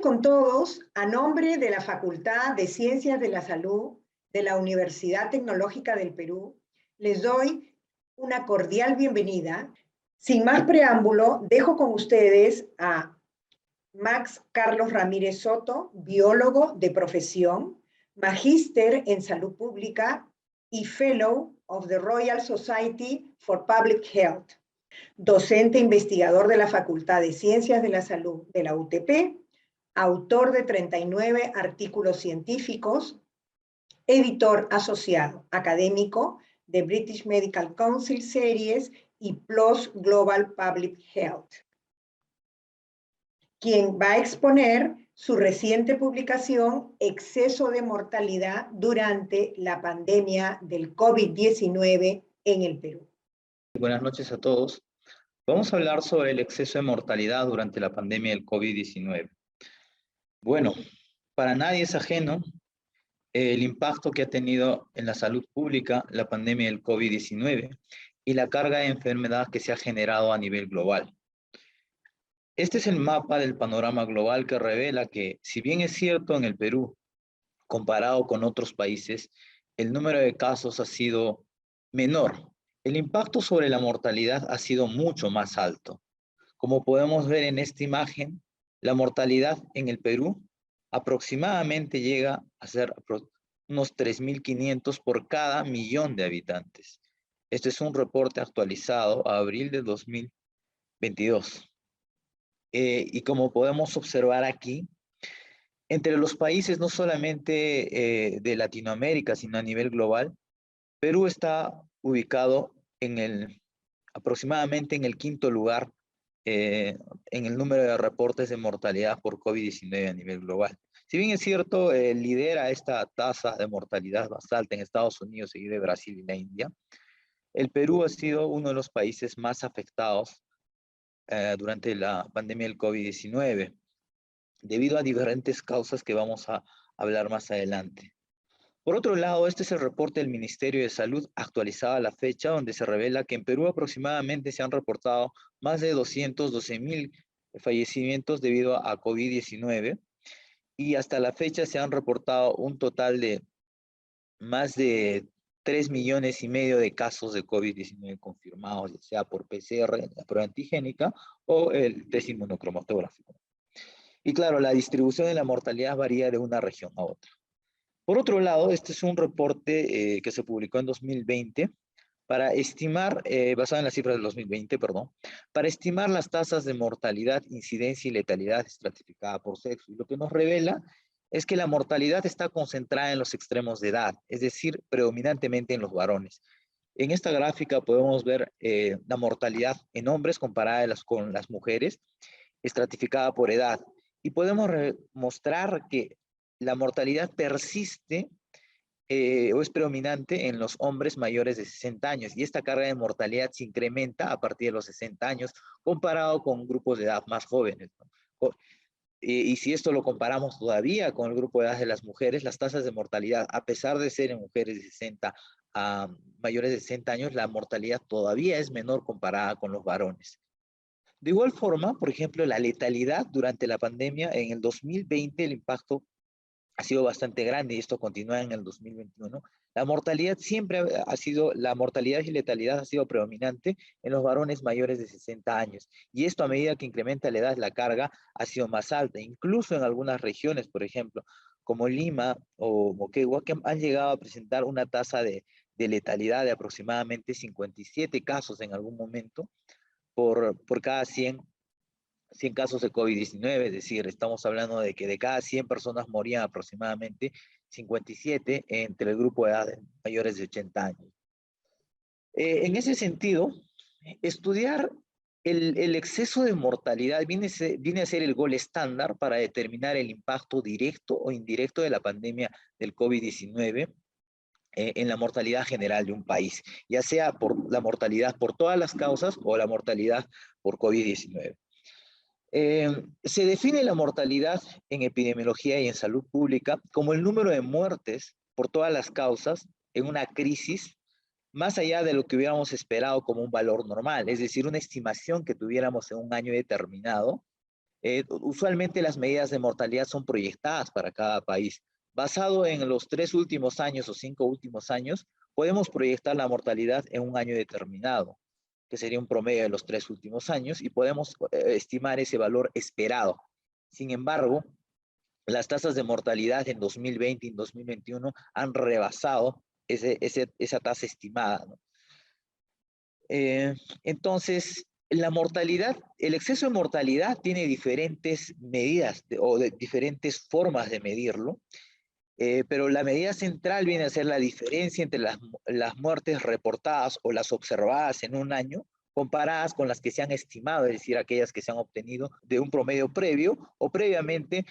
con todos, a nombre de la Facultad de Ciencias de la Salud de la Universidad Tecnológica del Perú, les doy una cordial bienvenida. Sin más preámbulo, dejo con ustedes a Max Carlos Ramírez Soto, biólogo de profesión, magíster en salud pública y fellow of the Royal Society for Public Health, docente investigador de la Facultad de Ciencias de la Salud de la UTP, autor de 39 artículos científicos, editor asociado académico de British Medical Council Series y PLOS Global Public Health, quien va a exponer su reciente publicación Exceso de mortalidad durante la pandemia del COVID-19 en el Perú. Buenas noches a todos. Vamos a hablar sobre el exceso de mortalidad durante la pandemia del COVID-19. Bueno, para nadie es ajeno el impacto que ha tenido en la salud pública la pandemia del COVID-19 y la carga de enfermedad que se ha generado a nivel global. Este es el mapa del panorama global que revela que, si bien es cierto en el Perú, comparado con otros países, el número de casos ha sido menor. El impacto sobre la mortalidad ha sido mucho más alto. Como podemos ver en esta imagen, la mortalidad en el Perú aproximadamente llega a ser unos 3.500 por cada millón de habitantes. Este es un reporte actualizado a abril de 2022. Y como podemos observar aquí, entre los países no solamente de Latinoamérica, sino a nivel global, Perú está ubicado aproximadamente en el quinto lugar en el número de reportes de mortalidad por COVID-19 a nivel global. Si bien es cierto, lidera esta tasa de mortalidad más alta en Estados Unidos, seguido de Brasil y la India, el Perú ha sido uno de los países más afectados durante la pandemia del COVID-19, debido a diferentes causas que vamos a hablar más adelante. Por otro lado, este es el reporte del Ministerio de Salud actualizado a la fecha, donde se revela que en Perú aproximadamente se han reportado más de 212.000 fallecimientos debido a COVID-19 y hasta la fecha se han reportado un total de más de 3,5 millones de casos de COVID-19 confirmados, ya sea por PCR, la prueba antigénica, o el test inmunocromatográfico. Y claro, la distribución de la mortalidad varía de una región a otra. Por otro lado, este es un reporte que se publicó en 2020 para estimar, basado en las cifras del 2020, perdón, para estimar las tasas de mortalidad, incidencia y letalidad estratificada por sexo. Y lo que nos revela es que la mortalidad está concentrada en los extremos de edad, es decir, predominantemente en los varones. En esta gráfica podemos ver la mortalidad en hombres comparada con las mujeres, estratificada por edad. Y podemos mostrar que la mortalidad persiste o es predominante en los hombres mayores de 60 años y esta carga de mortalidad se incrementa a partir de los 60 años comparado con grupos de edad más jóvenes, ¿no? Y si esto lo comparamos todavía con el grupo de edad de las mujeres, las tasas de mortalidad, a pesar de ser en mujeres de 60 a mayores de 60 años, la mortalidad todavía es menor comparada con los varones. De igual forma, por ejemplo, la letalidad durante la pandemia, en el 2020 el impacto ha sido bastante grande y esto continúa en el 2021. La mortalidad la mortalidad y letalidad ha sido predominante en los varones mayores de 60 años. Y esto a medida que incrementa la edad, la carga ha sido más alta. Incluso en algunas regiones, por ejemplo, como Lima o Moquegua, que han llegado a presentar una tasa de letalidad de aproximadamente 57 casos en algún momento por cada 100 casos de COVID-19, es decir, estamos hablando de que de cada 100 personas morían aproximadamente 57 entre el grupo de edad de mayores de 80 años. En ese sentido, estudiar el exceso de mortalidad viene a ser el gol estándar para determinar el impacto directo o indirecto de la pandemia del COVID-19 en la mortalidad general de un país, ya sea por la mortalidad por todas las causas o la mortalidad por COVID-19. Se define la mortalidad en epidemiología y en salud pública como el número de muertes por todas las causas en una crisis, más allá de lo que hubiéramos esperado como un valor normal, es decir, una estimación que tuviéramos en un año determinado Usualmente las medidas de mortalidad son proyectadas para cada país. Basado en los 3 últimos años o 5 últimos años, podemos proyectar la mortalidad en un año determinado, que sería un promedio de los 3 últimos años, y podemos estimar ese valor esperado. Sin embargo, las tasas de mortalidad en 2020 y en 2021 han rebasado esa tasa estimada, ¿no? Entonces, la mortalidad, el exceso de mortalidad tiene diferentes medidas diferentes formas de medirlo, pero la medida central viene a ser la diferencia entre las muertes reportadas o las observadas en un año comparadas con las que se han estimado, es decir, aquellas que se han obtenido de un promedio previo o previamente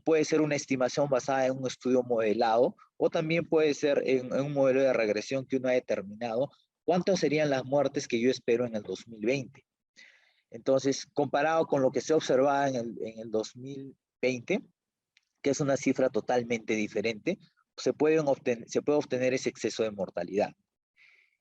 puede ser una estimación basada en un estudio modelado o también puede ser en un modelo de regresión que uno ha determinado cuántas serían las muertes que yo espero en el 2020. Entonces, comparado con lo que se observaba en el 2020, que es una cifra totalmente diferente, se puede obtener ese exceso de mortalidad.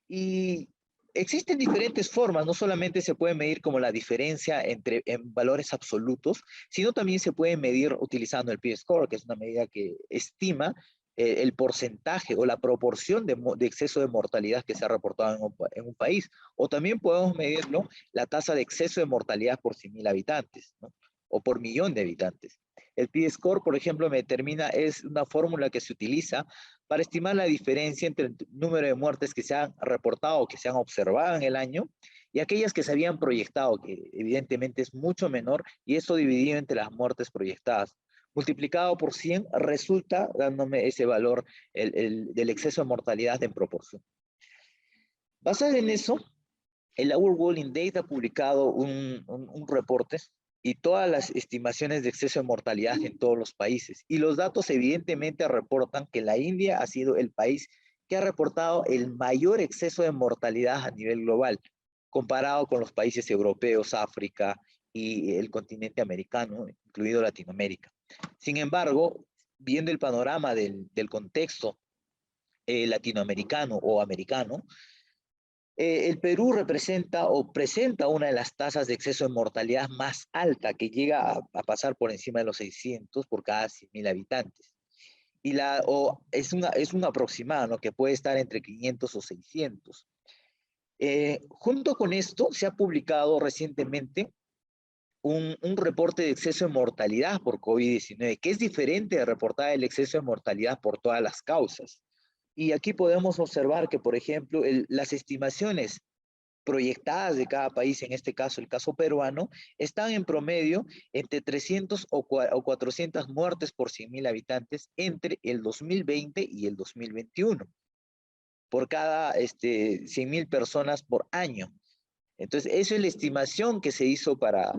Y existen diferentes formas, no solamente se puede medir como la diferencia en valores absolutos, sino también se puede medir utilizando el P-score, que es una medida que estima el porcentaje o la proporción de exceso de mortalidad que se ha reportado en un país. O también podemos medirlo, la tasa de exceso de mortalidad por 100.000 habitantes, ¿no? O por millón de habitantes. El P-score, por ejemplo, es una fórmula que se utiliza para estimar la diferencia entre el número de muertes que se han reportado o que se han observado en el año y aquellas que se habían proyectado, que evidentemente es mucho menor, y eso dividido entre las muertes proyectadas. Multiplicado por 100 resulta dándome ese valor del exceso de mortalidad en proporción. Basado en eso, el Our World in Data ha publicado un reporte y todas las estimaciones de exceso de mortalidad en todos los países. Y los datos evidentemente reportan que la India ha sido el país que ha reportado el mayor exceso de mortalidad a nivel global, comparado con los países europeos, África y el continente americano, incluido Latinoamérica. Sin embargo, viendo el panorama del contexto latinoamericano o americano, el Perú presenta una de las tasas de exceso de mortalidad más alta, que llega a pasar por encima de los 600 por cada 100.000 habitantes. Y es un aproximado, ¿no?, que puede estar entre 500 o 600. Junto con esto, se ha publicado recientemente un reporte de exceso de mortalidad por COVID-19, que es diferente de reportar el exceso de mortalidad por todas las causas. Y aquí podemos observar que, por ejemplo, las estimaciones proyectadas de cada país, en este caso el caso peruano, están en promedio entre 300 o 400 muertes por 100.000 habitantes entre el 2020 y el 2021, por cada 100.000 personas por año. Entonces, esa es la estimación que se hizo para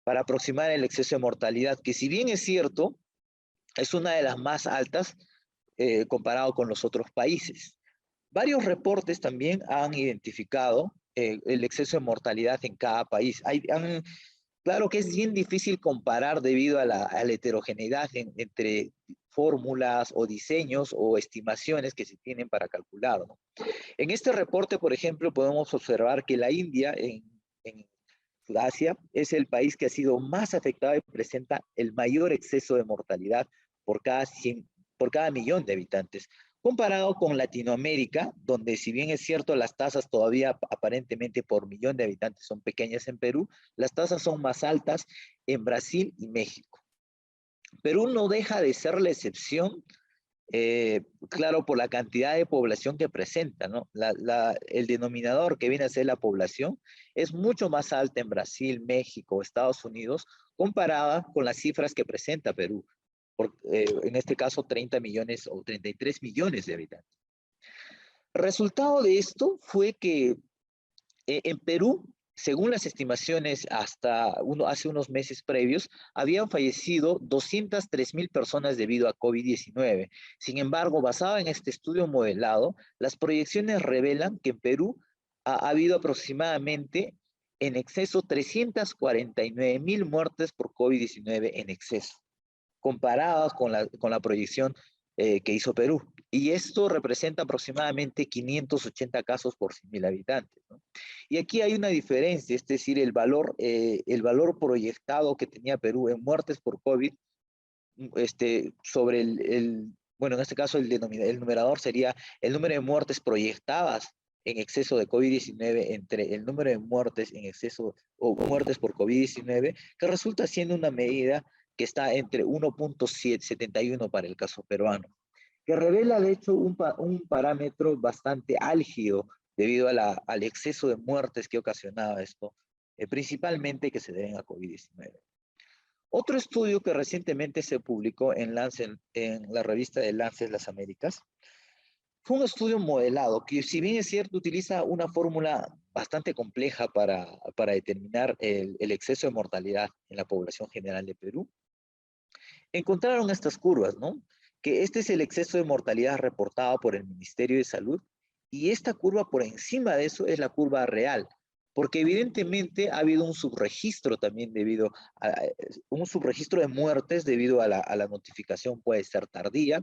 aproximar el exceso de mortalidad, que si bien es cierto, es una de las más altas comparado con los otros países. Varios reportes también han identificado el exceso de mortalidad en cada país. Claro que es bien difícil comparar debido a la heterogeneidad entre fórmulas o diseños o estimaciones que se tienen para calcular, ¿no? En este reporte, por ejemplo, podemos observar que la India en Sudasia es el país que ha sido más afectado y presenta el mayor exceso de mortalidad por cada millón de habitantes, comparado con Latinoamérica, donde si bien es cierto las tasas todavía aparentemente por millón de habitantes son pequeñas en Perú, las tasas son más altas en Brasil y México. Perú no deja de ser la excepción, claro, por la cantidad de población que presenta, ¿no? El denominador que viene a ser la población es mucho más alta en Brasil, México, Estados Unidos, comparada con las cifras que presenta Perú. En este caso 30 millones o 33 millones de habitantes. Resultado de esto fue que en Perú, según las estimaciones hace unos meses previos, habían fallecido 203.000 personas debido a COVID-19. Sin embargo, basado en este estudio modelado, las proyecciones revelan que en Perú ha habido aproximadamente en exceso 349.000 muertes por COVID-19 en exceso, comparadas con la proyección que hizo Perú. Y esto representa aproximadamente 580 casos por 100.000 habitantes, ¿no? Y aquí hay una diferencia, es decir, el valor proyectado que tenía Perú en muertes por COVID, sobre bueno, en este caso el numerador sería el número de muertes proyectadas en exceso de COVID-19 entre el número de muertes en exceso o muertes por COVID-19, que resulta siendo una medida que está entre 1.71 para el caso peruano, que revela de hecho un parámetro bastante álgido debido al exceso de muertes que ocasionaba esto, principalmente que se deben a COVID-19. Otro estudio que recientemente se publicó en la revista de Lancet Las Américas, fue un estudio modelado que, si bien es cierto, utiliza una fórmula bastante compleja para determinar el exceso de mortalidad en la población general de Perú. Encontraron estas curvas, ¿no? Que este es el exceso de mortalidad reportado por el Ministerio de Salud, y esta curva por encima de eso es la curva real, porque evidentemente ha habido un subregistro también debido a un subregistro de muertes debido a la notificación puede ser tardía,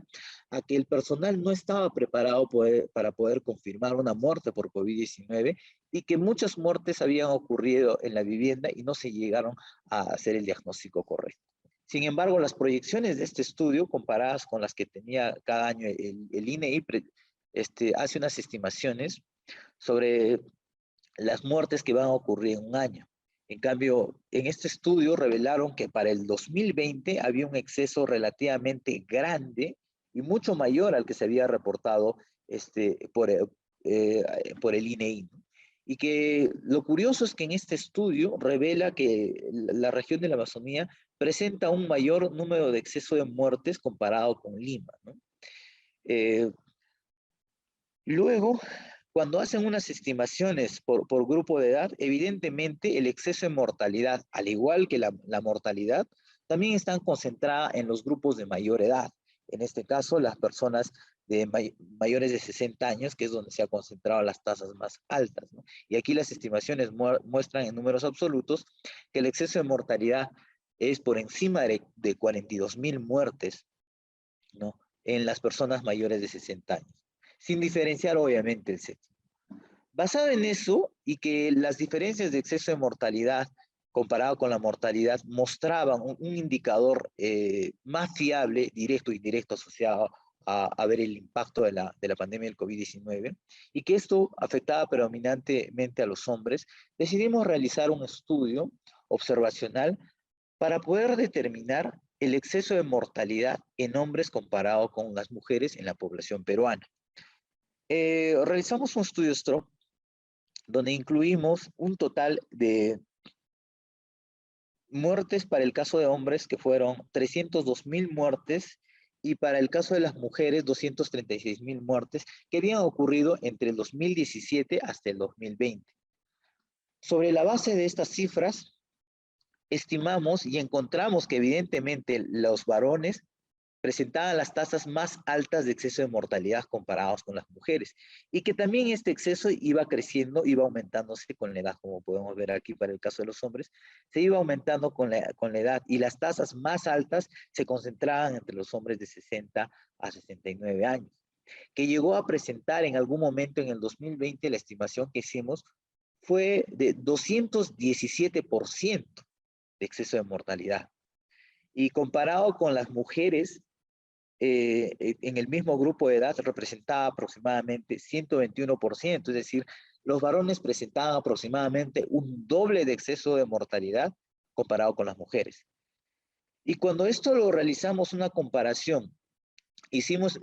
a que el personal no estaba preparado para poder confirmar una muerte por COVID-19 y que muchas muertes habían ocurrido en la vivienda y no se llegaron a hacer el diagnóstico correcto. Sin embargo, las proyecciones de este estudio, comparadas con las que tenía cada año el INEI, hace unas estimaciones sobre las muertes que van a ocurrir en un año. En cambio, en este estudio revelaron que para el 2020 había un exceso relativamente grande y mucho mayor al que se había reportado por el INEI, ¿no? Y que lo curioso es que en este estudio revela que la región de la Amazonía presenta un mayor número de exceso de muertes comparado con Lima, ¿no? Luego, cuando hacen unas estimaciones por grupo de edad, evidentemente el exceso de mortalidad, al igual que la mortalidad, también están concentradas en los grupos de mayor edad. En este caso, las personas mayores de 60 años, que es donde se han concentrado las tasas más altas, ¿no? Y aquí las estimaciones muestran en números absolutos que el exceso de mortalidad es por encima de 42.000 muertes, ¿no?, en las personas mayores de 60 años, sin diferenciar obviamente el sexo. Basado en eso y que las diferencias de exceso de mortalidad comparado con la mortalidad mostraban un indicador más fiable, directo e indirecto, asociado a ver el impacto de la pandemia del COVID-19, y que esto afectaba predominantemente a los hombres, decidimos realizar un estudio observacional para poder determinar el exceso de mortalidad en hombres comparado con las mujeres en la población peruana. Realizamos un estudio STROB donde incluimos un total de muertes para el caso de hombres que fueron 302.000 muertes y para el caso de las mujeres 236.000 muertes que habían ocurrido entre el 2017 hasta el 2020. Sobre la base de estas cifras, estimamos y encontramos que evidentemente los varones presentaban las tasas más altas de exceso de mortalidad comparados con las mujeres, y que también este exceso iba creciendo, iba aumentándose con la edad, como podemos ver aquí para el caso de los hombres, se iba aumentando con la edad, y las tasas más altas se concentraban entre los hombres de 60 a 69 años, que llegó a presentar en algún momento en el 2020, la estimación que hicimos fue de 217% de exceso de mortalidad. Y comparado con las mujeres, en el mismo grupo de edad representaba aproximadamente 121%, es decir, los varones presentaban aproximadamente un doble de exceso de mortalidad comparado con las mujeres. Y cuando esto lo realizamos una comparación,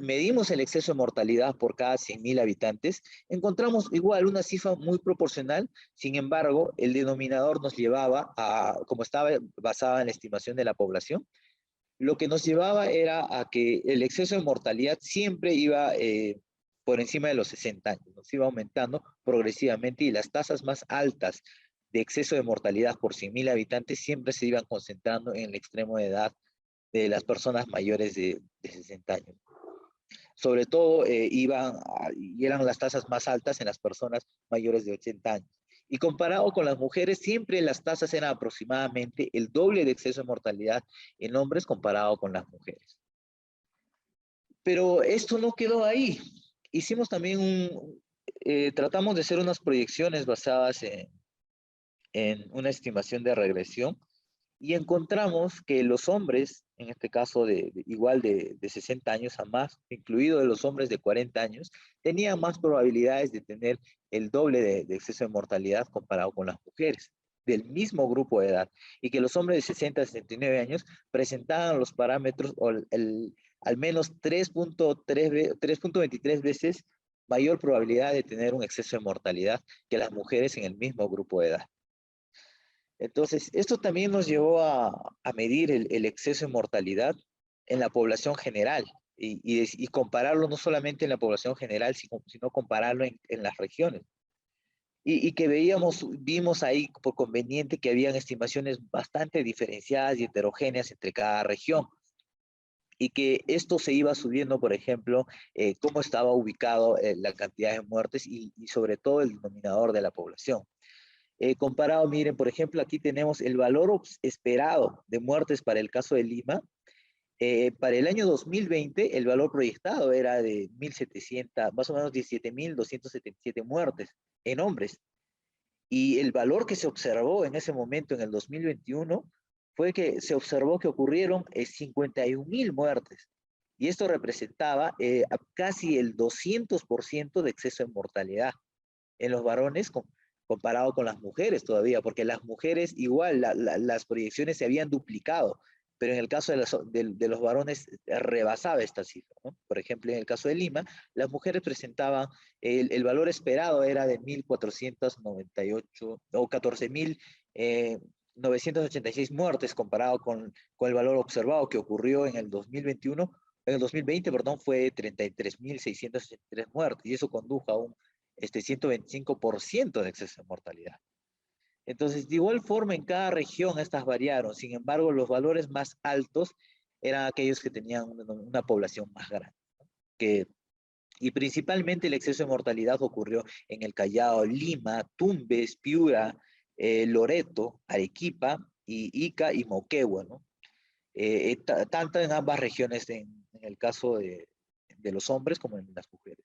medimos el exceso de mortalidad por cada 100.000 habitantes, encontramos igual una cifra muy proporcional. Sin embargo, el denominador nos llevaba a, como estaba basada en la estimación de la población, lo que nos llevaba era a que el exceso de mortalidad siempre iba por encima de los 60 años, nos iba aumentando progresivamente, y las tasas más altas de exceso de mortalidad por 100.000 habitantes siempre se iban concentrando en el extremo de edad de las personas mayores de 60 años. Sobre todo y eran las tasas más altas en las personas mayores de 80 años. Y comparado con las mujeres, siempre las tasas eran aproximadamente el doble de exceso de mortalidad en hombres comparado con las mujeres. Pero esto no quedó ahí. Hicimos también tratamos de hacer unas proyecciones basadas en una estimación de regresión y encontramos que los hombres, en este caso igual de 60 años a más, incluido de los hombres de 40 años, tenían más probabilidades de tener el doble de exceso de mortalidad comparado con las mujeres del mismo grupo de edad, y que los hombres de 60 a 69 años presentaban los parámetros o al menos 3.23 veces mayor probabilidad de tener un exceso de mortalidad que las mujeres en el mismo grupo de edad. Entonces, esto también nos llevó a medir el exceso de mortalidad en la población general y compararlo no solamente en la población general, sino compararlo en las regiones. Y que vimos ahí por conveniente que habían estimaciones bastante diferenciadas y heterogéneas entre cada región. Y que esto se iba subiendo, por ejemplo, cómo estaba ubicado la cantidad de muertes y sobre todo el denominador de la población. Comparado, miren, por ejemplo, aquí tenemos el valor esperado de muertes para el caso de Lima. Para el año 2020, el valor proyectado era de 1.700, más o menos 17.277 muertes en hombres. Y el valor que se observó en ese momento, en el 2021, fue que se observó que ocurrieron 51.000 muertes. Y esto representaba casi el 200% de exceso de mortalidad en los varones comparado con las mujeres todavía, porque las mujeres igual, las proyecciones se habían duplicado, pero en el caso de los varones rebasaba esta cifra, ¿no? Por ejemplo, en el caso de Lima, las mujeres presentaban, el valor esperado era de 1.498 o 14.986 muertes comparado con el valor observado que ocurrió en el 2021, en el 2020, perdón, fue 33.683 muertes, y eso condujo a un 125% de exceso de mortalidad. Entonces, de igual forma, en cada región estas variaron. Sin embargo, los valores más altos eran aquellos que tenían una población más grande. Y principalmente el exceso de mortalidad ocurrió en el Callao, Lima, Tumbes, Piura, Loreto, Arequipa, Ica y Moquegua, ¿no? Tanto en ambas regiones, en el caso de los hombres como en las mujeres.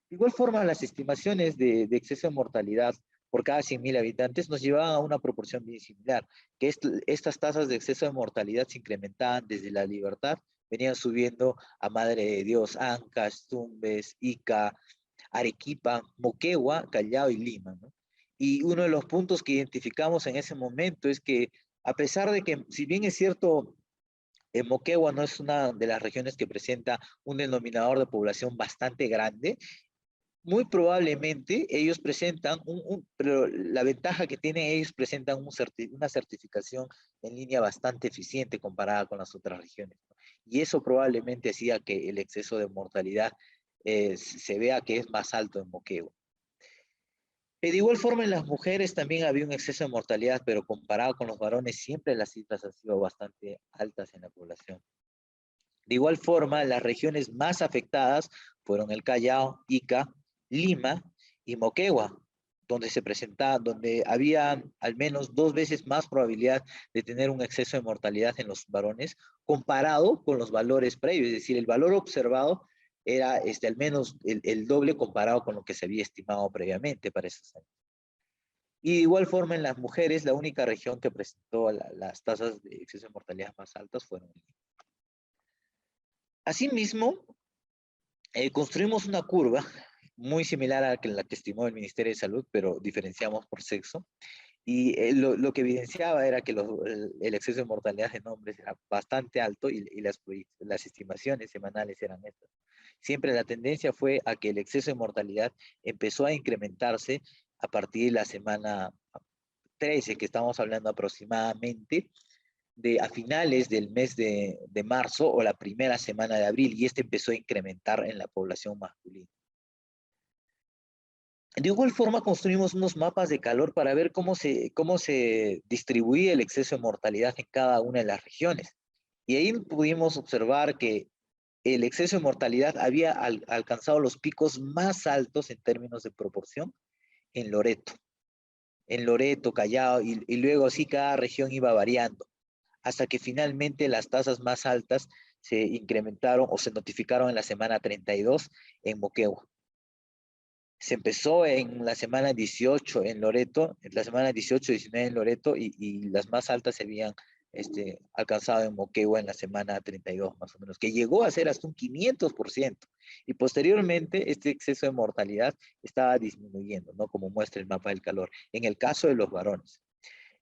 De igual forma, las estimaciones de exceso de mortalidad por cada 100.000 habitantes nos llevaban a una proporción bien similar, que estas tasas de exceso de mortalidad se incrementaban desde La Libertad, venían subiendo a Madre de Dios, Ancash, Tumbes, Ica, Arequipa, Moquegua, Callao y Lima, ¿no? Y uno de los puntos que identificamos en ese momento es que, a pesar de que, si bien es cierto, Moquegua no es una de las regiones que presenta un denominador de población bastante grande, muy probablemente ellos presentan pero la ventaja que tienen ellos presentan una certificación en línea bastante eficiente comparada con las otras regiones, ¿no? Y eso probablemente hacía que el exceso de mortalidad se vea que es más alto en Moquegua. De igual forma, en las mujeres también había un exceso de mortalidad, pero comparado con los varones, siempre las cifras han sido bastante altas en la población. De igual forma, las regiones más afectadas fueron el Callao, Ica, Lima y Moquegua, donde había al menos 2 veces más probabilidad de tener un exceso de mortalidad en los varones comparado con los valores previos, es decir, el valor observado era al menos el doble comparado con lo que se había estimado previamente para esos años. Y de igual forma en las mujeres, la única región que presentó las tasas de exceso de mortalidad más altas fueron Lima. Asimismo, construimos una curva muy similar a la que estimó el Ministerio de Salud, pero diferenciamos por sexo. Y lo que evidenciaba era que el exceso de mortalidad en hombres era bastante alto y las estimaciones semanales eran estas. Siempre la tendencia fue a que el exceso de mortalidad empezó a incrementarse a partir de la semana 13, que estamos hablando aproximadamente, a finales del mes de marzo o la primera semana de abril, y este empezó a incrementar en la población masculina. De igual forma, construimos unos mapas de calor para ver cómo se distribuía el exceso de mortalidad en cada una de las regiones. Y ahí pudimos observar que el exceso de mortalidad había alcanzado los picos más altos en términos de proporción en Loreto, Callao, y luego así cada región iba variando, hasta que finalmente las tasas más altas se incrementaron o se notificaron en la semana 32 en Moquegua. Se empezó en la semana 18 en Loreto, en la semana 18, 19 en Loreto, y las más altas se habían alcanzado en Moquegua en la semana 32, más o menos, que llegó a ser hasta un 500%. Y posteriormente, este exceso de mortalidad estaba disminuyendo, ¿no? Como muestra el mapa del calor, en el caso de los varones.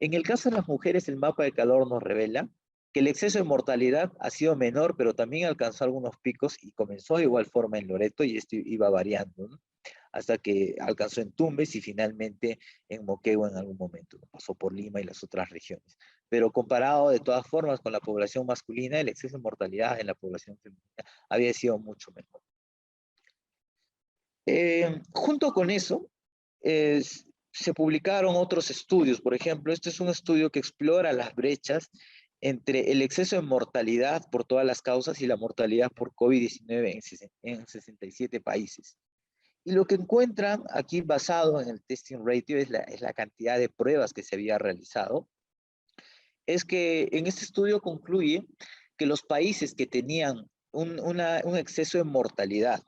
En el caso de las mujeres, el mapa de calor nos revela que el exceso de mortalidad ha sido menor, pero también alcanzó algunos picos y comenzó de igual forma en Loreto, y esto iba variando, ¿no? Hasta que alcanzó en Tumbes y finalmente en Moquegua en algún momento, ¿no? Pasó por Lima y las otras regiones. Pero comparado de todas formas con la población masculina, el exceso de mortalidad en la población femenina había sido mucho menor. Junto con eso, se publicaron otros estudios. Por ejemplo, este es un estudio que explora las brechas entre el exceso de mortalidad por todas las causas y la mortalidad por COVID-19 en 67 países. Y lo que encuentran aquí, basado en el testing ratio, es la cantidad de pruebas que se había realizado. Es que en este estudio concluye que los países que tenían un exceso de mortalidad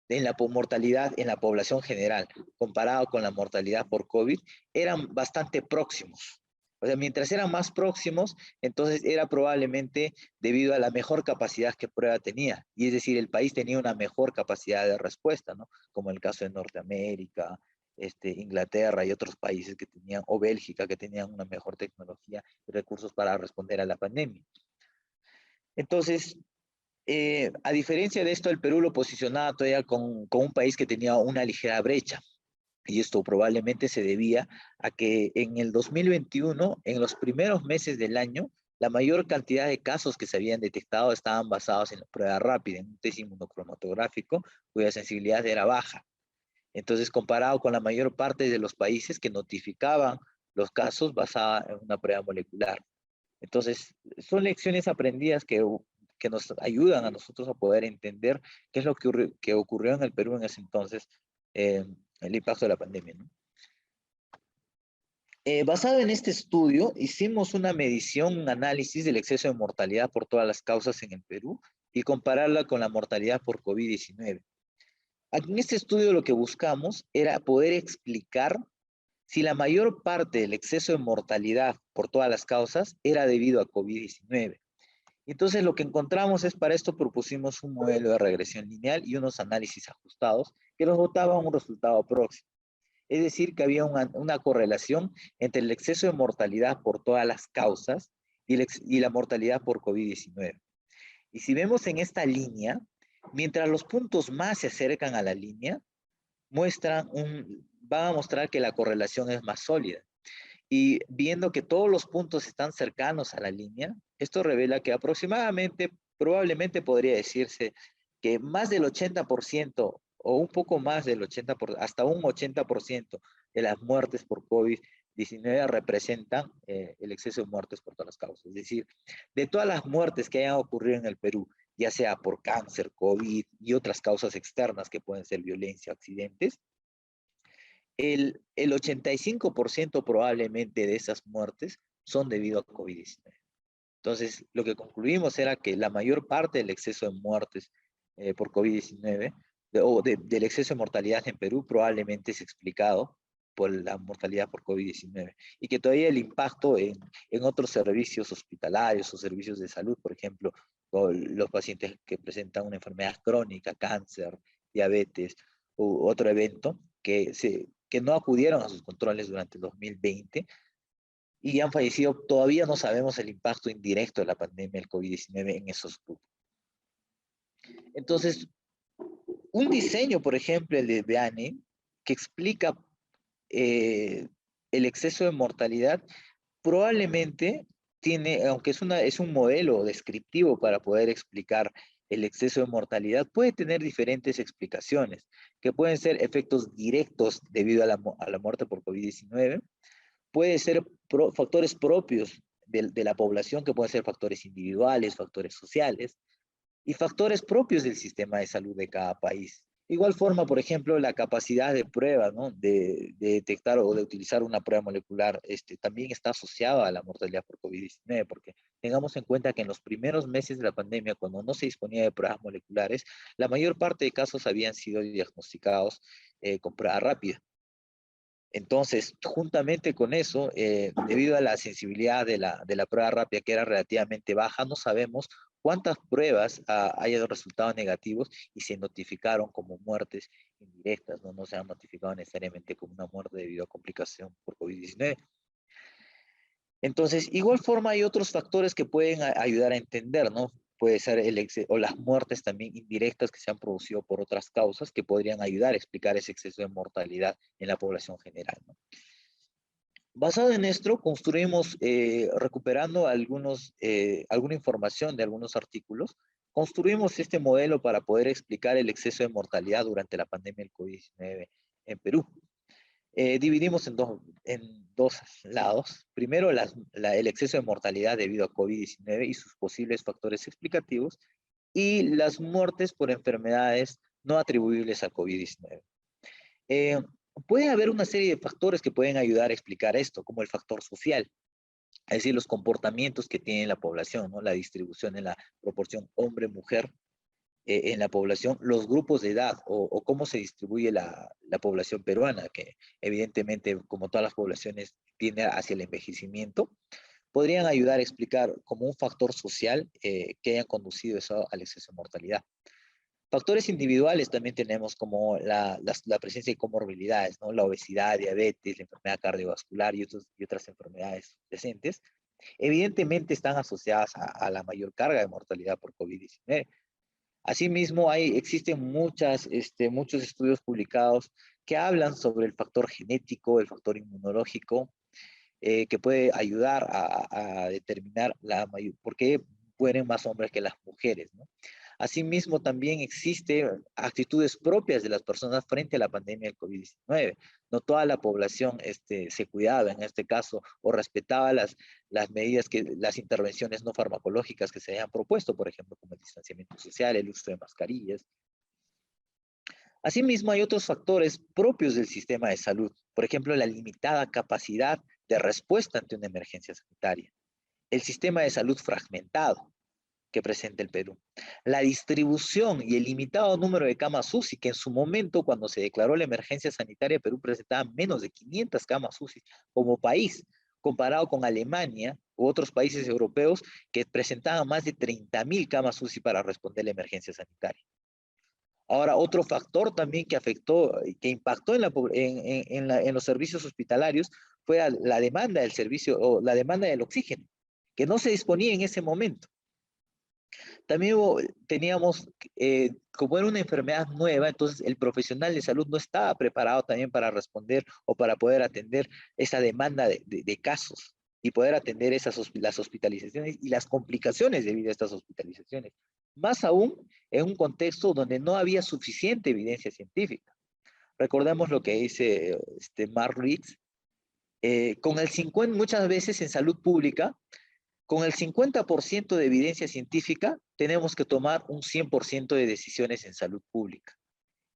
en la mortalidad en la población general, comparado con la mortalidad por COVID, eran bastante próximos. O sea, mientras eran más próximos, entonces era probablemente debido a la mejor capacidad que prueba tenía. Y es decir, el país tenía una mejor capacidad de respuesta, ¿no? Como el caso de Norteamérica, Inglaterra y otros países que tenían, o Bélgica, que tenían una mejor tecnología y recursos para responder a la pandemia. Entonces, a diferencia de esto, el Perú lo posicionaba todavía con un país que tenía una ligera brecha. Y esto probablemente se debía a que en el 2021, en los primeros meses del año, la mayor cantidad de casos que se habían detectado estaban basados en la prueba rápida, en un test inmunocromatográfico cuya sensibilidad era baja. Entonces, comparado con la mayor parte de los países que notificaban los casos basada en una prueba molecular. Entonces, son lecciones aprendidas que nos ayudan a nosotros a poder entender qué es lo que ocurrió en el Perú en ese entonces, el impacto de la pandemia, ¿no? Basado en este estudio, hicimos una medición, un análisis del exceso de mortalidad por todas las causas en el Perú y compararla con la mortalidad por COVID-19. En este estudio lo que buscamos era poder explicar si la mayor parte del exceso de mortalidad por todas las causas era debido a COVID-19. Entonces lo que encontramos es, para esto propusimos un modelo de regresión lineal y unos análisis ajustados que nos botaban un resultado próximo. Es decir, que había una correlación entre el exceso de mortalidad por todas las causas y la mortalidad por COVID-19. Y si vemos en esta línea, mientras los puntos más se acercan a la línea, van a mostrar que la correlación es más sólida. Y viendo que todos los puntos están cercanos a la línea, esto revela que aproximadamente, probablemente podría decirse que más del 80% o un poco más del 80%, hasta un 80% de las muertes por COVID-19 representan el exceso de muertes por todas las causas. Es decir, de todas las muertes que hayan ocurrido en el Perú, ya sea por cáncer, COVID y otras causas externas que pueden ser violencia, accidentes, el 85% probablemente de esas muertes son debido a COVID-19. Entonces, lo que concluimos era que la mayor parte del exceso de muertes por COVID-19 del exceso de mortalidad en Perú probablemente es explicado por la mortalidad por COVID-19 y que todavía el impacto en otros servicios hospitalarios o servicios de salud, por ejemplo, los pacientes que presentan una enfermedad crónica, cáncer, diabetes u otro evento, que no acudieron a sus controles durante el 2020 y han fallecido. Todavía no sabemos el impacto indirecto de la pandemia del COVID-19 en esos grupos. Entonces, un diseño, por ejemplo, el de Beane, que explica el exceso de mortalidad, probablemente tiene, aunque es un modelo descriptivo para poder explicar el exceso de mortalidad, puede tener diferentes explicaciones, que pueden ser efectos directos debido a la muerte por COVID-19, puede ser factores propios de la población, que pueden ser factores individuales, factores sociales, y factores propios del sistema de salud de cada país. Igual forma, por ejemplo, la capacidad de prueba, ¿no? De detectar o de utilizar una prueba molecular, también está asociada a la mortalidad por COVID-19, porque tengamos en cuenta que en los primeros meses de la pandemia, cuando no se disponía de pruebas moleculares, la mayor parte de casos habían sido diagnosticados con prueba rápida. Entonces, juntamente con eso, debido a la sensibilidad de la prueba rápida, que era relativamente baja, no sabemos cuántas pruebas hayan resultado negativos y se notificaron como muertes indirectas, ¿no? No se han notificado necesariamente como una muerte debido a complicación por COVID-19. Entonces, igual forma hay otros factores que pueden ayudar a entender, ¿no? Puede ser o las muertes también indirectas que se han producido por otras causas que podrían ayudar a explicar ese exceso de mortalidad en la población general, ¿no? Basado en esto, construimos, recuperando alguna información de algunos artículos, construimos este modelo para poder explicar el exceso de mortalidad durante la pandemia del COVID-19 en Perú. Dividimos en dos lados. Primero, el exceso de mortalidad debido a COVID-19 y sus posibles factores explicativos, y las muertes por enfermedades no atribuibles al COVID-19. Puede haber una serie de factores que pueden ayudar a explicar esto, como el factor social, es decir, los comportamientos que tiene la población, ¿no? La distribución en la proporción hombre-mujer en la población, los grupos de edad o cómo se distribuye la población peruana, que evidentemente, como todas las poblaciones, tiende hacia el envejecimiento, podrían ayudar a explicar como un factor social que hayan conducido eso al exceso de mortalidad. Factores individuales también tenemos como la presencia de comorbilidades, ¿no? La obesidad, diabetes, la enfermedad cardiovascular y otras enfermedades presentes. Evidentemente están asociadas a la mayor carga de mortalidad por COVID-19. Asimismo, existen muchos estudios publicados que hablan sobre el factor genético, el factor inmunológico, que puede ayudar a determinar por qué mueren más hombres que las mujeres, ¿no? Asimismo, también existen actitudes propias de las personas frente a la pandemia del COVID-19. No toda la población se cuidaba en este caso o respetaba las medidas, las intervenciones no farmacológicas que se habían propuesto, por ejemplo, como el distanciamiento social, el uso de mascarillas. Asimismo, hay otros factores propios del sistema de salud, por ejemplo, la limitada capacidad de respuesta ante una emergencia sanitaria, el sistema de salud fragmentado que presenta el Perú, la distribución y el limitado número de camas UCI, que en su momento, cuando se declaró la emergencia sanitaria, Perú presentaba menos de 500 camas UCI como país, comparado con Alemania u otros países europeos que presentaban más de 30.000 camas UCI para responder a la emergencia sanitaria. Ahora, otro factor también que afectó, que impactó en los servicios hospitalarios fue la demanda del servicio o la demanda del oxígeno, que no se disponía en ese momento. También teníamos, como era una enfermedad nueva, entonces el profesional de salud no estaba preparado también para responder o para poder atender esa demanda de casos y poder atender las hospitalizaciones y las complicaciones debido a estas hospitalizaciones. Más aún en un contexto donde no había suficiente evidencia científica. Recordemos lo que dice Mark Ritz, muchas veces en salud pública, con el 50% de evidencia científica, tenemos que tomar un 100% de decisiones en salud pública.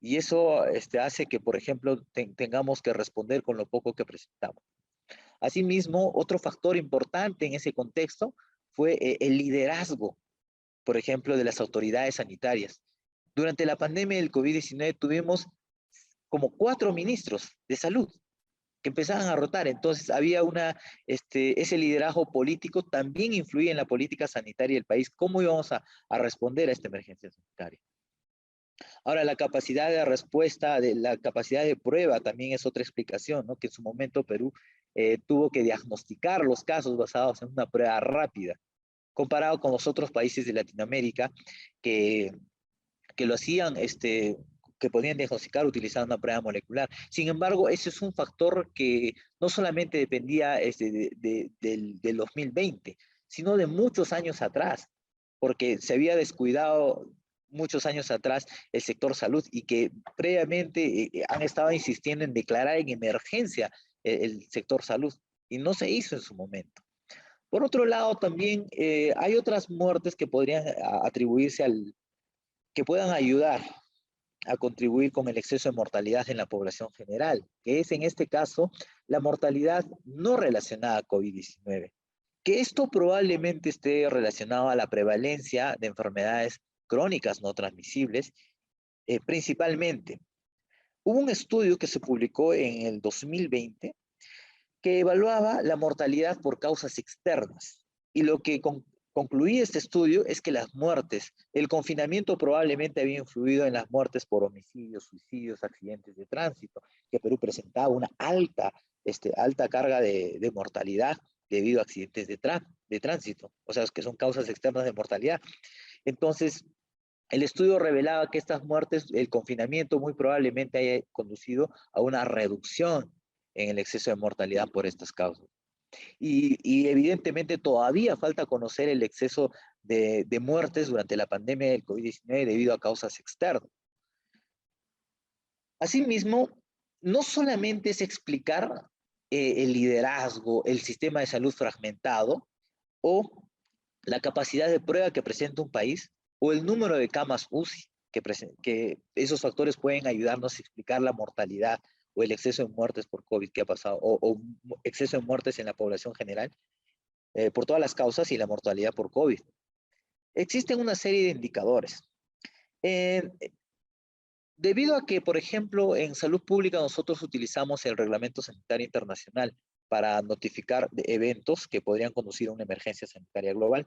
Y eso hace que, por ejemplo, tengamos que responder con lo poco que presentamos. Asimismo, otro factor importante en ese contexto fue el liderazgo, por ejemplo, de las autoridades sanitarias. Durante la pandemia del COVID-19 tuvimos como 4 ministros de salud que empezaban a rotar. Entonces había ese liderazgo político también influía en la política sanitaria del país. ¿Cómo íbamos a responder a esta emergencia sanitaria? Ahora, la capacidad de respuesta, la capacidad de prueba también es otra explicación, ¿no? Que en su momento Perú tuvo que diagnosticar los casos basados en una prueba rápida, comparado con los otros países de Latinoamérica que lo hacían, que podían diagnosticar utilizando una prueba molecular. Sin embargo, ese es un factor que no solamente dependía del 2020, sino de muchos años atrás, porque se había descuidado muchos años atrás el sector salud y que previamente han estado insistiendo en declarar en emergencia el sector salud y no se hizo en su momento. Por otro lado, también hay otras muertes que podrían atribuirse que puedan ayudar a contribuir con el exceso de mortalidad en la población general, que es en este caso la mortalidad no relacionada a COVID-19, que esto probablemente esté relacionado a la prevalencia de enfermedades crónicas no transmisibles, principalmente. Hubo un estudio que se publicó en el 2020 que evaluaba la mortalidad por causas externas. Y lo que concluía este estudio es que las muertes, el confinamiento probablemente había influido en las muertes por homicidios, suicidios, accidentes de tránsito, que Perú presentaba una alta carga de mortalidad debido a accidentes de tránsito, o sea, que son causas externas de mortalidad. Entonces, el estudio revelaba que estas muertes, el confinamiento muy probablemente haya conducido a una reducción en el exceso de mortalidad por estas causas. Y evidentemente todavía falta conocer el exceso de muertes durante la pandemia del COVID-19 debido a causas externas. Asimismo, no solamente es explicar el liderazgo, el sistema de salud fragmentado o la capacidad de prueba que presenta un país o el número de camas UCI, que esos factores pueden ayudarnos a explicar la mortalidad o el exceso de muertes por COVID que ha pasado, o exceso de muertes en la población general, por todas las causas y la mortalidad por COVID. Existen una serie de indicadores. Debido a que, por ejemplo, en salud pública nosotros utilizamos el Reglamento Sanitario Internacional para notificar de eventos que podrían conducir a una emergencia sanitaria global.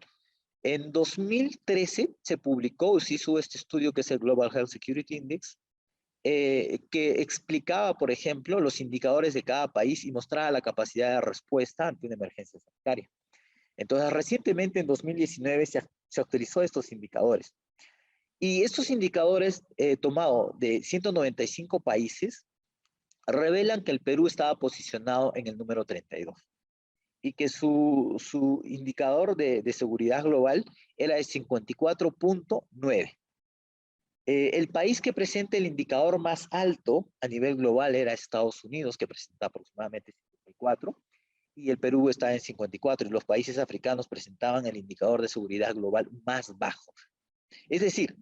En 2013 se publicó o se hizo este estudio que es el Global Health Security Index, que explicaba, por ejemplo, los indicadores de cada país y mostraba la capacidad de respuesta ante una emergencia sanitaria. Entonces, recientemente en 2019 se actualizó estos indicadores. Y estos indicadores tomados de 195 países revelan que el Perú estaba posicionado en el número 32 y que su indicador de seguridad global era de 54.9. El país que presenta el indicador más alto a nivel global era Estados Unidos, que presenta aproximadamente 54, y el Perú está en 54, y los países africanos presentaban el indicador de seguridad global más bajo. Es decir,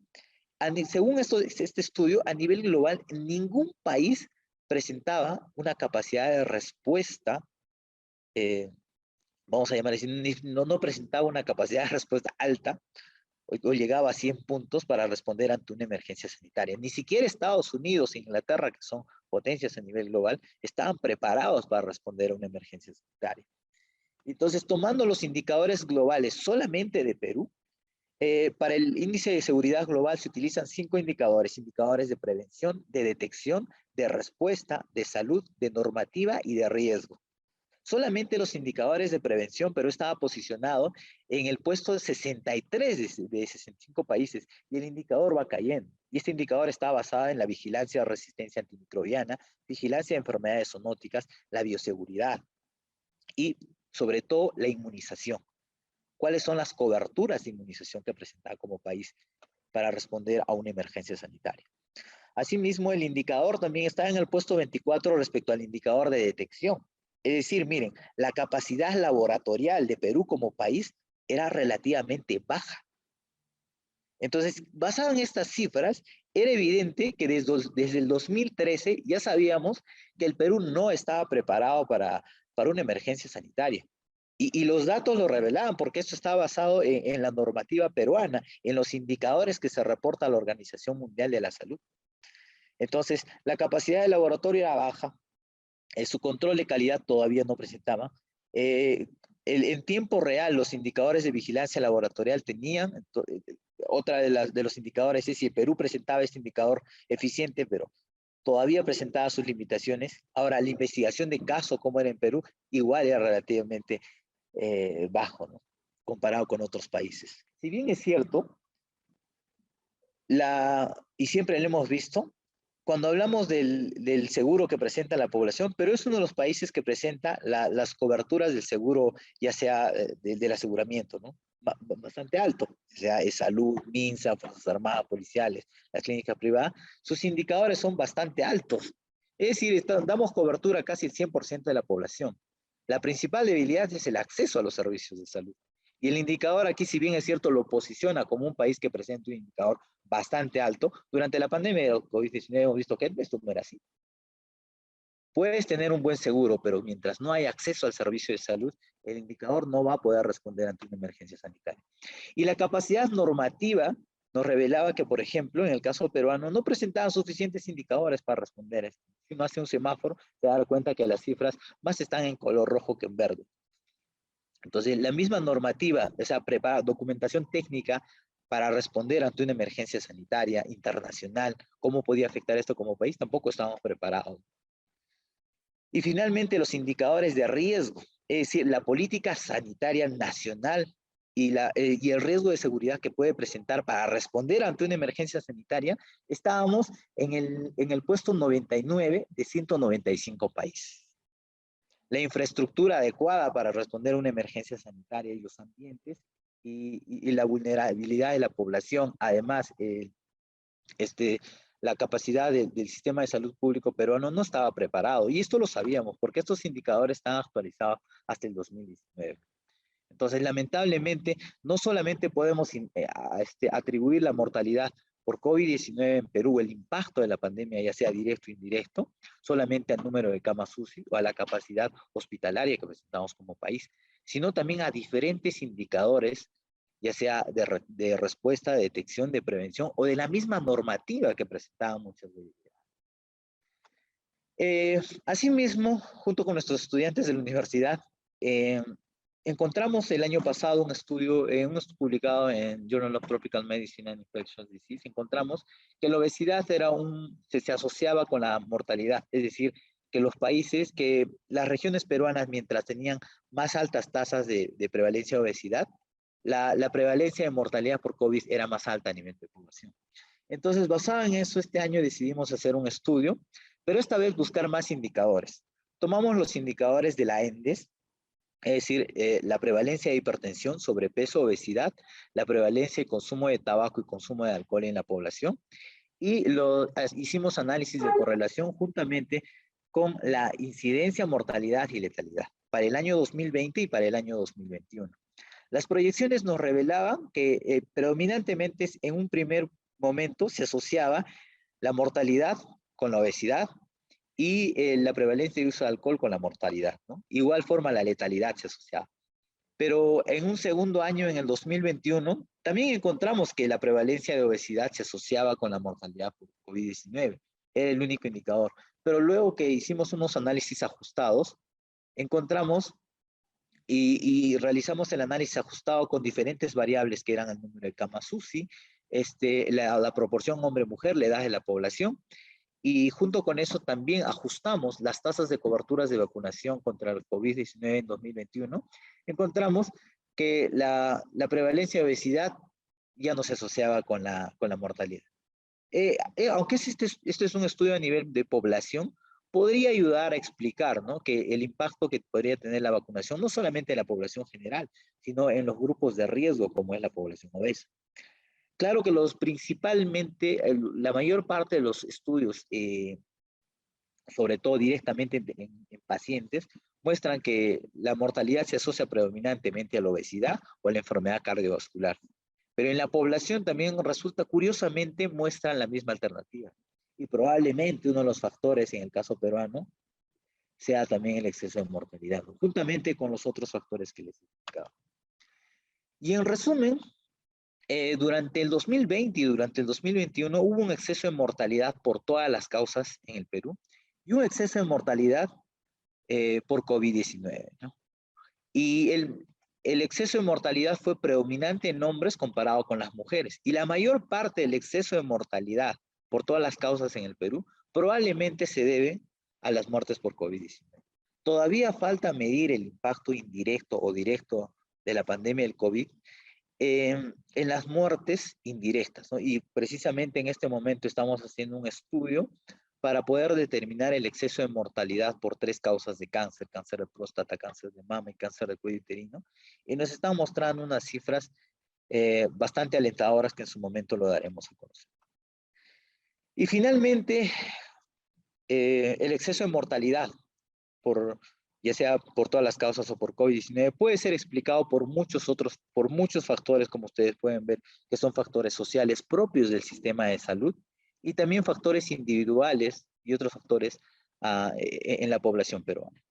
según este estudio, a nivel global, ningún país presentaba una capacidad de respuesta, vamos a llamar así, no presentaba una capacidad de respuesta alta, o llegaba a 100 puntos para responder ante una emergencia sanitaria. Ni siquiera Estados Unidos e Inglaterra, que son potencias a nivel global, estaban preparados para responder a una emergencia sanitaria. Entonces, tomando los indicadores globales solamente de Perú, para el índice de seguridad global se utilizan 5 indicadores: indicadores de prevención, de detección, de respuesta, de salud, de normativa y de riesgo. Solamente los indicadores de prevención, Perú estaba posicionado en el puesto 63 de 65 países y el indicador va cayendo. Y este indicador está basado en la vigilancia de resistencia antimicrobiana, vigilancia de enfermedades zoonóticas, la bioseguridad y sobre todo la inmunización. ¿Cuáles son las coberturas de inmunización que presentaba como país para responder a una emergencia sanitaria? Asimismo, el indicador también está en el puesto 24 respecto al indicador de detección. Es decir, miren, la capacidad laboratorial de Perú como país era relativamente baja. Entonces, basado en estas cifras, era evidente que desde el 2013 ya sabíamos que el Perú no estaba preparado para una emergencia sanitaria. Y los datos lo revelaban, porque esto está basado en la normativa peruana, en los indicadores que se reporta a la Organización Mundial de la Salud. Entonces, la capacidad del laboratorio era baja, su control de calidad todavía no presentaba. En tiempo real, los indicadores de vigilancia laboratorial tenían, otra de los indicadores es si el Perú presentaba este indicador eficiente, pero todavía presentaba sus limitaciones. Ahora, la investigación de caso, como era en Perú, igual era relativamente bajo, ¿no?, comparado con otros países. Si bien es cierto, y siempre lo hemos visto, cuando hablamos del seguro que presenta la población, pero es uno de los países que presenta las coberturas del seguro, ya sea del aseguramiento, ¿no?, bastante alto, o sea, es salud, MINSA, Fuerzas Armadas, policiales, las clínicas privadas, sus indicadores son bastante altos. Es decir, damos cobertura a casi el 100% de la población. La principal debilidad es el acceso a los servicios de salud. Y el indicador aquí, si bien es cierto, lo posiciona como un país que presenta un indicador bastante alto, durante la pandemia de COVID-19 hemos visto que esto no era así. Puedes tener un buen seguro, pero mientras no hay acceso al servicio de salud, el indicador no va a poder responder ante una emergencia sanitaria. Y la capacidad normativa nos revelaba que, por ejemplo, en el caso peruano, no presentaban suficientes indicadores para responder esto. Si uno hace un semáforo, se da cuenta que las cifras más están en color rojo que en verde. Entonces, la misma normativa, esa documentación técnica para responder ante una emergencia sanitaria internacional, cómo podía afectar esto como país, tampoco estábamos preparados. Y finalmente, los indicadores de riesgo, es decir, la política sanitaria nacional y el riesgo de seguridad que puede presentar para responder ante una emergencia sanitaria, estábamos en el puesto 99 de 195 países. La infraestructura adecuada para responder a una emergencia sanitaria y los ambientes y la vulnerabilidad de la población, además, la capacidad del sistema de salud público peruano no estaba preparado. Y esto lo sabíamos, porque estos indicadores están actualizados hasta el 2019. Entonces, lamentablemente, no solamente podemos atribuir la mortalidad por COVID-19 en Perú, el impacto de la pandemia, ya sea directo o indirecto, solamente al número de camas UCI o a la capacidad hospitalaria que presentamos como país, sino también a diferentes indicadores, ya sea de respuesta, de detección, de prevención o de la misma normativa que presentaban muchas veces. Asimismo, junto con nuestros estudiantes de la universidad, encontramos el año pasado un estudio publicado en Journal of Tropical Medicine and Infectious Disease. Encontramos que la obesidad se asociaba con la mortalidad, es decir, que las regiones peruanas, mientras tenían más altas tasas de prevalencia de obesidad, la prevalencia de mortalidad por COVID era más alta a nivel de población. Entonces, basado en eso, este año decidimos hacer un estudio, pero esta vez buscar más indicadores. Tomamos los indicadores de la ENDES, es decir, la prevalencia de hipertensión, sobrepeso, obesidad, la prevalencia de consumo de tabaco y consumo de alcohol en la población, y hicimos análisis de correlación juntamente con la incidencia, mortalidad y letalidad para el año 2020 y para el año 2021. Las proyecciones nos revelaban que predominantemente en un primer momento se asociaba la mortalidad con la obesidad y la prevalencia de uso de alcohol con la mortalidad, ¿no? Igual forma la letalidad se asociaba. Pero en un segundo año, en el 2021, también encontramos que la prevalencia de obesidad se asociaba con la mortalidad por COVID-19. Era el único indicador. Pero luego que hicimos unos análisis ajustados, encontramos y realizamos el análisis ajustado con diferentes variables que eran el número de camas UCI, la proporción hombre-mujer, la edad de la población, y junto con eso también ajustamos las tasas de coberturas de vacunación contra el COVID-19 en 2021. Encontramos que la prevalencia de obesidad ya no se asociaba con la mortalidad. Aunque este es un estudio a nivel de población, podría ayudar a explicar, ¿no?, que el impacto que podría tener la vacunación, no solamente en la población general, sino en los grupos de riesgo, como es la población obesa. Claro que principalmente, la mayor parte de los estudios, sobre todo directamente en pacientes, muestran que la mortalidad se asocia predominantemente a la obesidad o a la enfermedad cardiovascular. Pero en la población también resulta, curiosamente, muestran la misma alternativa. Y probablemente uno de los factores, en el caso peruano, sea también el exceso de mortalidad, juntamente con los otros factores que les he explicado. Y en resumen, durante el 2020 y durante el 2021 hubo un exceso de mortalidad por todas las causas en el Perú y un exceso de mortalidad por COVID-19, ¿no? Y el exceso de mortalidad fue predominante en hombres comparado con las mujeres. Y la mayor parte del exceso de mortalidad por todas las causas en el Perú probablemente se debe a las muertes por COVID-19. Todavía falta medir el impacto indirecto o directo de la pandemia del COVID en las muertes indirectas, ¿no? Y precisamente en este momento estamos haciendo un estudio para poder determinar el exceso de mortalidad por 3 causas de cáncer: cáncer de próstata, cáncer de mama y cáncer de cuello uterino. Y nos están mostrando unas cifras bastante alentadoras que en su momento lo daremos a conocer. Y finalmente, el exceso de mortalidad por ya sea por todas las causas o por COVID-19, puede ser explicado por muchos factores, como ustedes pueden ver, que son factores sociales propios del sistema de salud y también factores individuales y otros factores en la población peruana.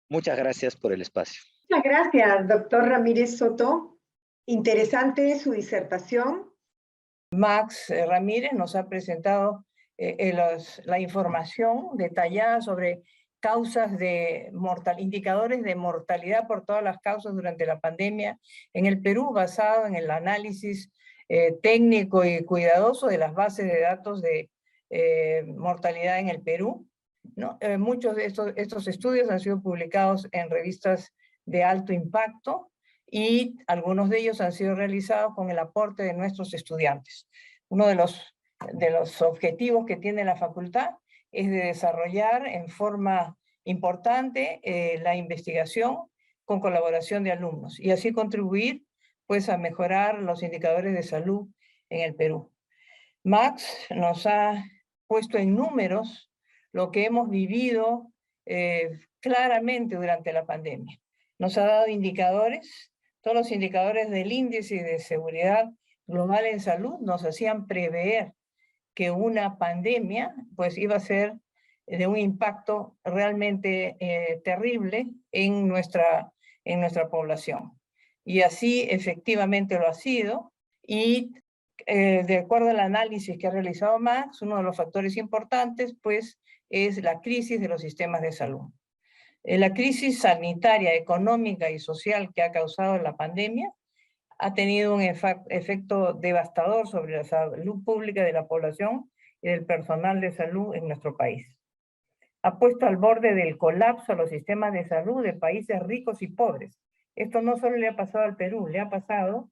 Muchas gracias por el espacio. Muchas gracias, doctor Ramírez Soto. Interesante su disertación. Max Ramírez nos ha presentado la información detallada sobre causas de indicadores de mortalidad por todas las causas durante la pandemia en el Perú, basado en el análisis técnico y cuidadoso de las bases de datos de mortalidad en el Perú, ¿no? Muchos de estos estudios han sido publicados en revistas de alto impacto y algunos de ellos han sido realizados con el aporte de nuestros estudiantes. Uno de los objetivos que tiene la facultad es de desarrollar en forma importante la investigación con colaboración de alumnos y así contribuir pues a mejorar los indicadores de salud en el Perú. Max nos ha puesto en números lo que hemos vivido claramente durante la pandemia. Nos ha dado indicadores, todos los indicadores del índice de seguridad global en salud nos hacían prever que una pandemia pues iba a ser de un impacto realmente terrible en nuestra población. Y así efectivamente lo ha sido, y de acuerdo al análisis que ha realizado Max, uno de los factores importantes pues es la crisis de los sistemas de salud. La crisis sanitaria, económica y social que ha causado la pandemia ha tenido un efecto devastador sobre la salud pública de la población y del personal de salud en nuestro país. Ha puesto al borde del colapso a los sistemas de salud de países ricos y pobres. Esto no solo le ha pasado al Perú, le ha pasado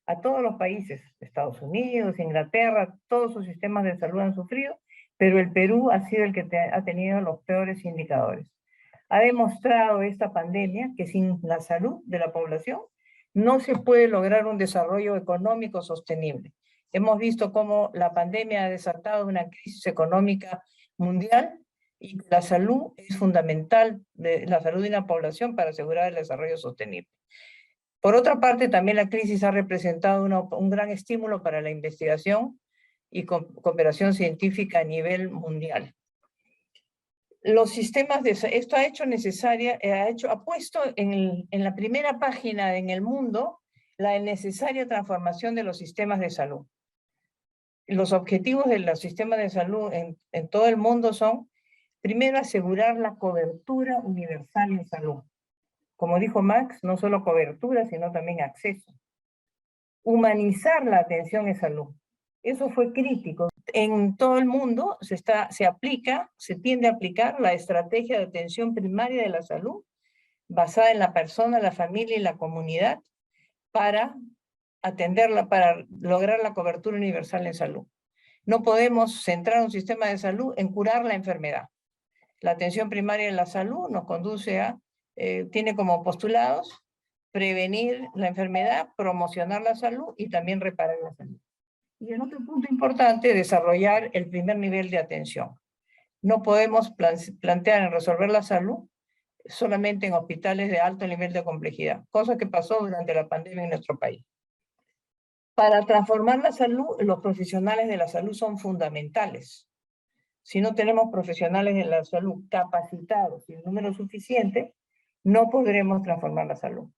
a todos los países, Estados Unidos, Inglaterra, todos sus sistemas de salud han sufrido, pero el Perú ha sido el que ha tenido los peores indicadores. Ha demostrado esta pandemia que sin la salud de la población no se puede lograr un desarrollo económico sostenible. Hemos visto cómo la pandemia ha desatado una crisis económica mundial y la salud es fundamental, la salud de una población para asegurar el desarrollo sostenible. Por otra parte, también la crisis ha representado un gran estímulo para la investigación y cooperación científica a nivel mundial. Los sistemas de esto ha hecho necesaria, ha puesto en la primera página en el mundo la necesaria transformación de los sistemas de salud. Los objetivos de los sistemas de salud en todo el mundo son, primero, asegurar la cobertura universal en salud. Como dijo Max, no solo cobertura, sino también acceso. Humanizar la atención en salud. Eso fue crítico. En todo el mundo se tiende a aplicar la estrategia de atención primaria de la salud, basada en la persona, la familia y la comunidad, para atenderla, para lograr la cobertura universal en salud. No podemos centrar un sistema de salud en curar la enfermedad. La atención primaria de la salud nos conduce tiene como postulados prevenir la enfermedad, promocionar la salud y también reparar la salud. Y en otro punto importante, desarrollar el primer nivel de atención. No podemos plantear en resolver la salud solamente en hospitales de alto nivel de complejidad, cosa que pasó durante la pandemia en nuestro país. Para transformar la salud, los profesionales de la salud son fundamentales. Si no tenemos profesionales de la salud capacitados y en número suficiente, no podremos transformar la salud.